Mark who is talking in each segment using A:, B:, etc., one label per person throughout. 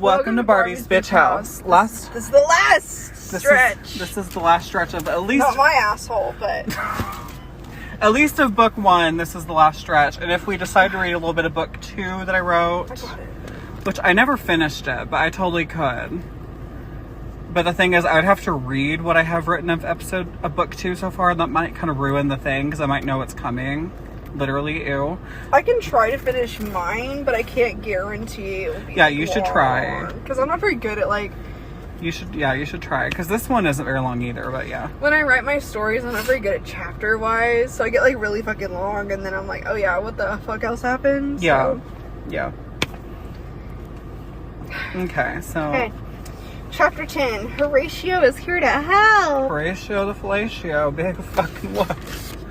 A: Welcome to Barbie's Bitch House.
B: This is the last stretch.
A: This is the last stretch of at least...
B: Not my asshole, but...
A: at least of book 1, this is the last stretch. And if we decide to read a little bit of book 2 that I wrote...
B: I got it.
A: Which I never finished it, but I totally could. But the thing is, I would have to read what I have written of book 2 so far. That might kind of ruin the thing, because I might know what's coming. Literally, ew.
B: I can try to finish mine, but I can't guarantee it will be
A: you should try.
B: Because I'm not very good at, like...
A: You should try. Because this one isn't very long either, but yeah.
B: When I write my stories, I'm not very good at chapter-wise. So I get, like, really fucking long, and then I'm like, oh yeah, what the fuck else happened?
A: Yeah. Yeah. Okay, so...
B: Okay. Chapter 10. Horatio is here to help.
A: Horatio the fellatio. Big fucking what?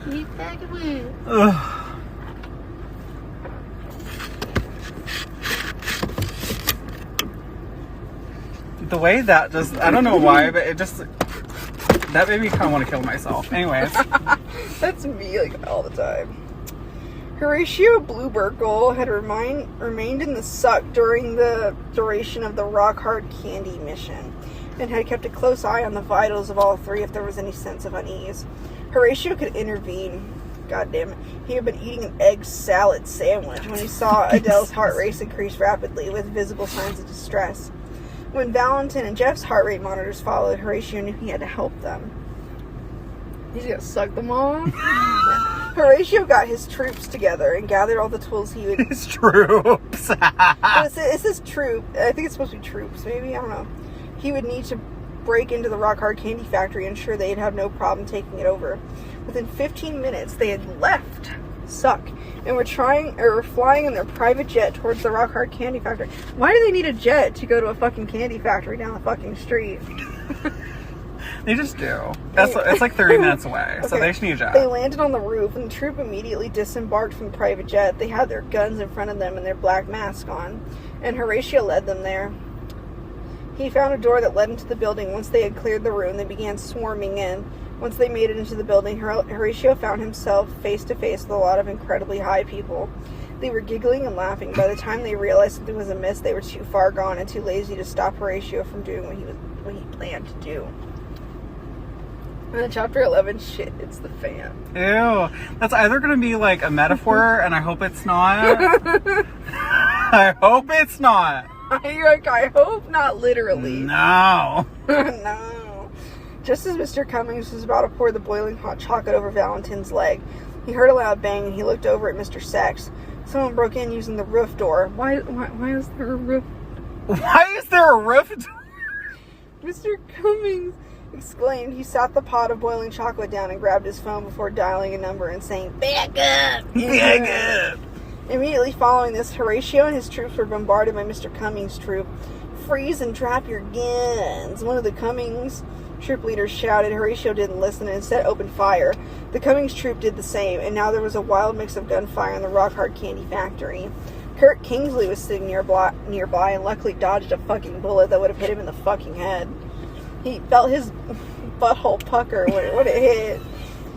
B: You fucking would.
A: Ugh. The way that just... I don't know why, but it just... That made me kind of want to kill myself. Anyways.
B: That's me, like, all the time. Horatio Blueberkle had remained in the suck during the duration of the Rock Hard Candy mission and had kept a close eye on the vitals of all three if there was any sense of unease. Horatio could intervene. God damn it. He had been eating an egg salad sandwich when he saw Adele's heart rate increase rapidly with visible signs of distress. When Valentin and Jeff's heart rate monitors followed, Horatio knew he had to help them. He's gonna suck them off. Horatio got his troops together and gathered all the tools he would...
A: His troops!
B: It says troop. I think it's supposed to be troops, maybe? I don't know. He would need to break into the Rock Hard Candy Factory and ensure they'd have no problem taking it over. Within 15 minutes, they had left Suck and were flying in their private jet towards the Rock Hard Candy Factory. Why do they need a jet to go to a fucking candy factory down the fucking street?
A: They just do. It's like 30 minutes away, so they just need a jet.
B: They landed on the roof, and the troop immediately disembarked from the private jet. They had their guns in front of them and their black masks on, and Horatio led them there. He found a door that led into the building. Once they had cleared the room, they began swarming in. Once they made it into the building, Horatio found himself face to face with a lot of incredibly high people. They were giggling and laughing. By the time they realized something was amiss, they were too far gone and too lazy to stop Horatio from doing what he planned to do. And then chapter 11, shit, it's the fan.
A: Ew. That's either going to be like a metaphor, and I hope it's not. I hope it's not.
B: You're like, I hope not literally.
A: No.
B: No. Just as Mr. Cummings was about to pour the boiling hot chocolate over Valentin's leg, he heard a loud bang and he looked over at Mr. Sachs. Someone broke in using the roof door. Why is there a roof?
A: Why is there a roof door?
B: Mr. Cummings exclaimed. He sat the pot of boiling chocolate down and grabbed his phone before dialing a number and saying, "Back up!
A: Back up!" Immediately
B: following this, Horatio and his troops were bombarded by Mr. Cummings' troop. "Freeze and drop your guns!" One of the Cummings troop leaders shouted. Horatio didn't listen and instead opened fire. The Cummings troop did the same, and now there was a wild mix of gunfire in the Rock Hard Candy Factory. Kurt Kingsley was sitting nearby and luckily dodged a fucking bullet that would have hit him in the fucking head. He felt his butthole pucker when it hit.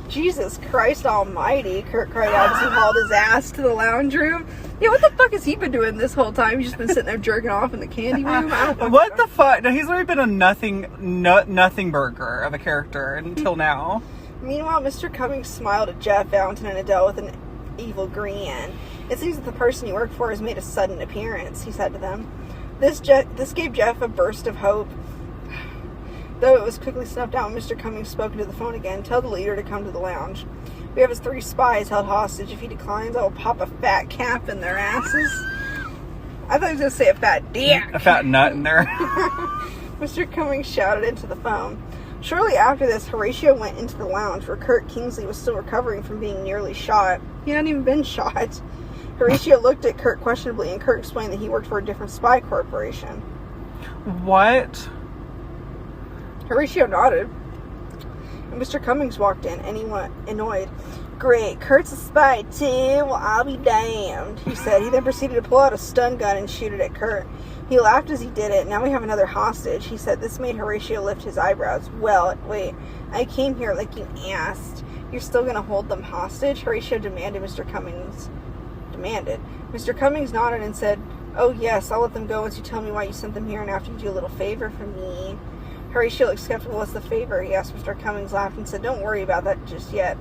B: "Jesus Christ almighty," Kurt cried out as he hauled his ass to the lounge room. Yeah, what the fuck has he been doing this whole time? He's just been sitting there jerking off in the candy room?
A: What the fuck? No, he's already been a nothing burger of a character until now.
B: Meanwhile, Mr. Cummings smiled at Jeff, Valentin, and Adele with an evil grin. "It seems that the person you work for has made a sudden appearance," he said to them. This gave Jeff a burst of hope, though it was quickly snuffed out when Mr. Cummings spoke into the phone again. "Tell the leader to come to the lounge. We have his 3 spies held hostage. If he declines, I will pop a fat cap in their asses." I thought he was going to say a fat dick.
A: A fat nut in there.
B: Mr. Cummings shouted into the phone. Shortly after this, Horatio went into the lounge where Kurt Kingsley was still recovering from being nearly shot. He hadn't even been shot. Horatio looked at Kurt questionably, and Kurt explained that he worked for a different spy corporation.
A: What?
B: Horatio nodded. And Mr. Cummings walked in, and he went annoyed. "Great, Kurt's a spy too? Well, I'll be damned," he said. He then proceeded to pull out a stun gun and shoot it at Kurt. He laughed as he did it. "Now we have another hostage," he said. This made Horatio lift his eyebrows. "Well, wait, I came here like you asked. You're still going to hold them hostage?" Horatio demanded. Mr. Cummings nodded and said, Oh, yes, I'll let them go once you tell me why you sent them here and after you do a little favor for me. Horatio looked skeptical. What's the favor? He asked. Mr. Cummings laughed and said, don't worry about that just yet.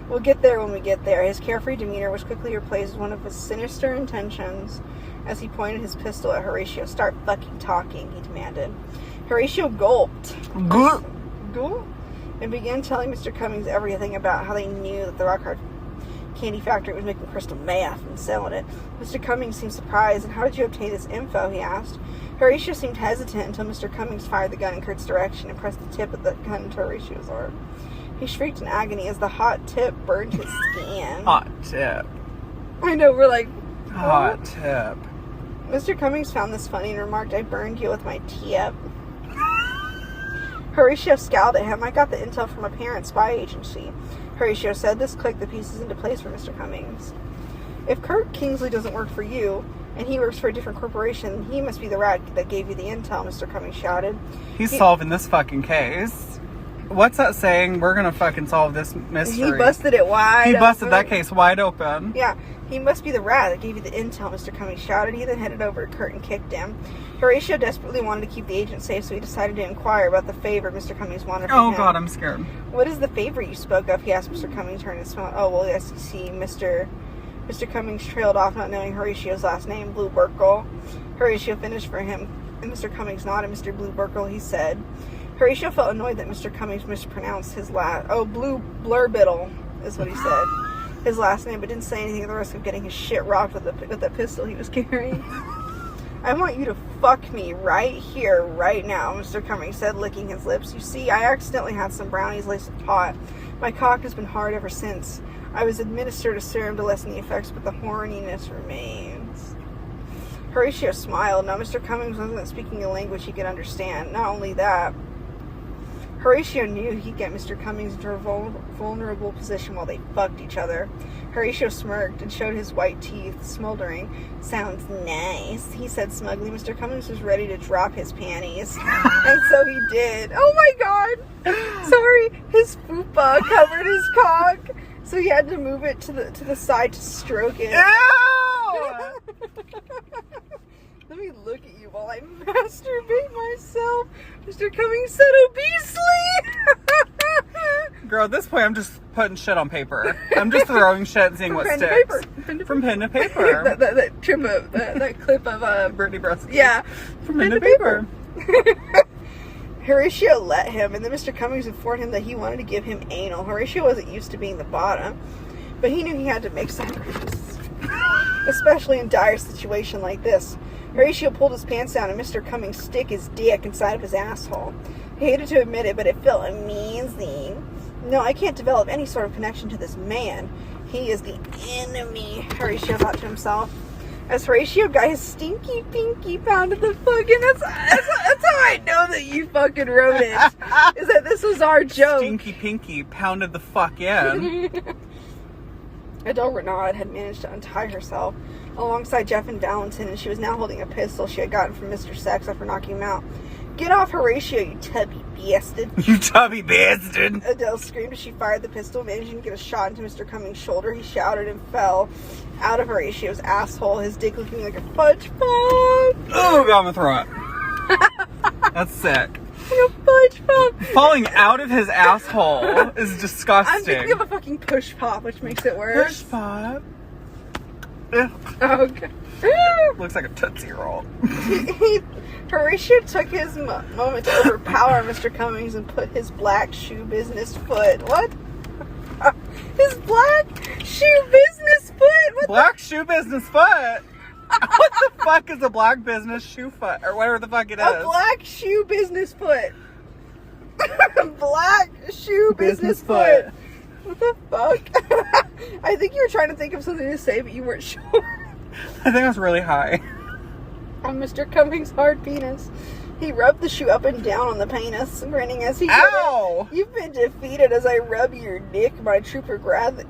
B: We'll get there when we get there. His carefree demeanor was quickly replaced with one of his sinister intentions as he pointed his pistol at Horatio. Start fucking talking, he demanded. Horatio gulped.
A: Gulp.
B: And began telling Mr. Cummings everything about how they knew that the Rockhard Candy Factory was making crystal meth and selling it. Mr. Cummings seemed surprised. And how did you obtain this info? He asked. Horatio seemed hesitant until Mr. Cummings fired the gun in Kurt's direction and pressed the tip of the gun into Horatio's arm. He shrieked in agony as the hot tip burned his skin.
A: Hot tip.
B: I know, we're like...
A: Hot tip.
B: Mr. Cummings found this funny and remarked, I burned you with my tip. Horatio scowled at him. I got the intel from a parent spy agency. Horatio said. This clicked the pieces into place for Mr. Cummings. If Kurt Kingsley doesn't work for you, and he works for a different corporation, he must be the rat that gave you the intel, Mr. Cummings shouted.
A: He's solving this fucking case. What's that saying? We're gonna fucking solve this mystery.
B: He busted it wide
A: He busted
B: open.
A: that case wide open.
B: Yeah, he must be the rat that gave you the intel, Mr. Cummings shouted. He then headed over to Kurt and kicked him. Horatio desperately wanted to keep the agent safe, so he decided to inquire about the favor Mr. Cummings wanted from him.
A: Oh God, I'm scared.
B: What is the favor you spoke of? He asked. Mr. Cummings turned his phone. Oh, well, yes, you see, Mr. Cummings trailed off, not knowing Horatio's last name, Blue Burkle. Horatio finished for him, and Mr. Cummings nodded. Mr. Blue Burkle, he said. Horatio felt annoyed that Mr. Cummings mispronounced his last... Oh, Blue Blurbiddle is what he said. His last name, but didn't say anything at the risk of getting his shit rocked with the pistol he was carrying. I want you to fuck me right here, right now, Mr. Cummings said, licking his lips. You see, I accidentally had some brownies laced with pot. My cock has been hard ever since. I was administered a serum to lessen the effects, but the horniness remains. Horatio smiled. Now, Mr. Cummings wasn't speaking a language he could understand. Not only that, Horatio knew he'd get Mr. Cummings into a vulnerable position while they fucked each other. Horatio smirked and showed his white teeth, smoldering. Sounds nice, he said smugly. Mr. Cummings was ready to drop his panties. And so he did. Oh my God! Sorry, his fupa covered his cock, so he had to move it to the side to stroke it.
A: Ew!
B: Let me look at you while I masturbate myself. Mr. Cummings said obesely.
A: Girl, at this point, I'm just putting shit on paper. I'm just throwing shit and seeing what
B: Pen to
A: sticks.
B: paper.
A: From pen to paper.
B: that clip of
A: Brittany Brusky.
B: yeah,
A: From pen to paper.
B: Horatio let him, and then Mr. Cummings informed him that he wanted to give him anal. Horatio wasn't used to being the bottom, but he knew he had to make sacrifices, especially in a dire situation like this. Horatio pulled his pants down and Mr. Cummings stick his dick inside of his asshole. He hated to admit it, but it felt amazing. No, I can't develop any sort of connection to this man. He is the enemy, Horatio thought to himself. As Horatio got his stinky pinky pounded the fucking... That's how I know that you fucking wrote it. Is that this was our joke.
A: Stinky pinky pounded the fuck in.
B: Adele Renaud had managed to untie herself alongside Jeff and Valentin, and she was now holding a pistol she had gotten from Mr. Sex after knocking him out. Get off Horatio, you tubby bastard.
A: You tubby bastard.
B: Adele screamed as she fired the pistol, managing to get a shot into Mr. Cummings' shoulder. He shouted and fell out of Horatio's asshole, his dick looking like a fudge pop.
A: Oh, got my throat. That's sick.
B: Like a fudge pop.
A: Falling out of his asshole is disgusting.
B: I'm thinking of a fucking push pop, which makes it worse.
A: Push pop. Ugh.
B: Okay.
A: Looks like a Tootsie Roll.
B: Horatio took his moment to overpower Mr. Cummings and put his black shoe business foot. What? His black shoe business foot? What
A: Black shoe business foot? What the fuck is a black business shoe foot? Or whatever the fuck it is.
B: A black shoe business foot. Black shoe business foot. What the fuck? I think you were trying to think of something to say, but you weren't sure.
A: I think I was really high.
B: On Mr. Cummings' hard penis. He rubbed the shoe up and down on the penis, grinning as he did
A: Ow!
B: it. You've been defeated as I rub your dick, my trooper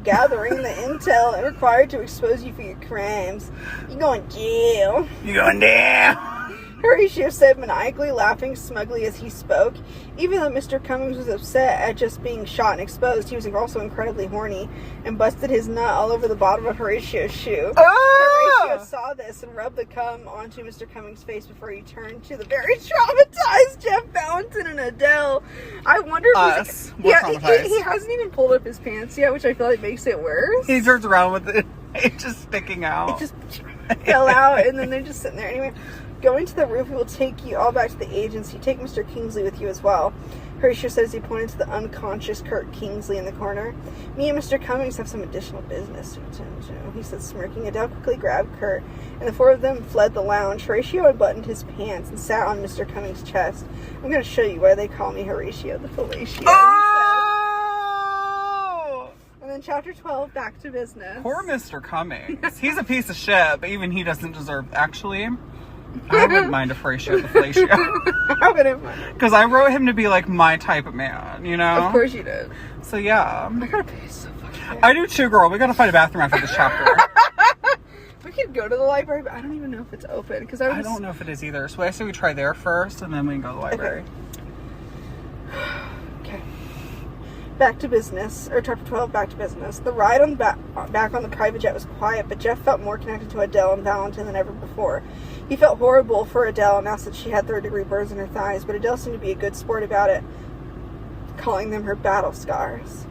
B: gathering the intel and required to expose you for your crimes. You going to jail.
A: You going down?
B: Horatio said maniacally, laughing smugly as he spoke. Even though Mr. Cummings was upset at just being shot and exposed, he was also incredibly horny and busted his nut all over the bottom of Horatio's shoe. Horatio saw this and rubbed the cum onto Mr. Cummings' face before he turned to the very traumatized Jeff Valentin and Adele. I wonder if
A: we're traumatized.
B: He hasn't even pulled up his pants yet, which I feel like makes it worse.
A: He turns around with it just sticking out.
B: It just fell out, and then they're just sitting there. Anyway, going to the roof, we will take you all back to the agency. Take Mr. Kingsley with you as well. Horatio said as he pointed to the unconscious Kurt Kingsley in the corner. Me and Mr. Cummings have some additional business to attend to, he said, smirking. Adele quickly grabbed Kurt, and the four of them fled the lounge. Horatio unbuttoned his pants and sat on Mr. Cummings' chest. I'm going to show you why they call me Horatio the Fellatio, And then chapter 12, back to business.
A: Poor Mr. Cummings. He's a piece of shit, but even he doesn't deserve... Actually, I wouldn't mind a Horatio the Fellatio.
B: I wouldn't mind.
A: Because I wrote him to be, like, my type of man, you know?
B: Of course you did.
A: So, yeah.
B: I gotta pay so fucking bad.
A: I do too, girl. We gotta find a bathroom after this chapter.
B: We could go to the library, but I don't even know if it's open. Because
A: I don't know if it is either. So I say we try there first, and then we can go to the library.
B: Okay. Back to business, or chapter 12, back to business. The ride on back on the private jet was quiet, but Jeff felt more connected to Adele and Valentin than ever before. He felt horrible for Adele now that she had third-degree burns in her thighs, but Adele seemed to be a good sport about it, calling them her battle scars.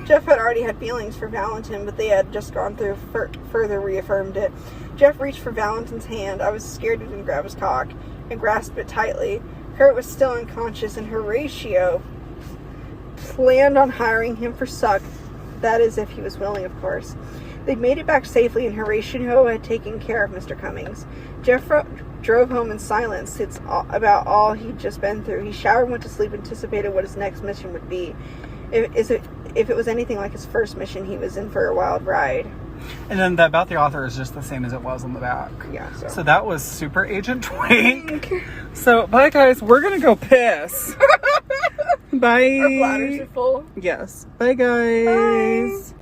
B: Jeff had already had feelings for Valentin, but they had just gone through further reaffirmed it. Jeff reached for Valentin's hand. I was scared he didn't grab his cock, and grasped it tightly. Kurt was still unconscious, and Horatio planned on hiring him for suck. That is, if he was willing, of course. They'd made it back safely, and Horatio had taken care of Mr. Cummings. Jeff drove home in silence. It's about all he'd just been through. He showered and went to sleep, anticipated what his next mission would be. If it was anything like his first mission, he was in for a wild ride.
A: And then the About the Author is just the same as it was on the back.
B: Yeah.
A: So that was Super Agent Twink. So, bye guys. We're going to go piss. Bye.
B: Our bladders are full.
A: Yes. Bye guys.
B: Bye.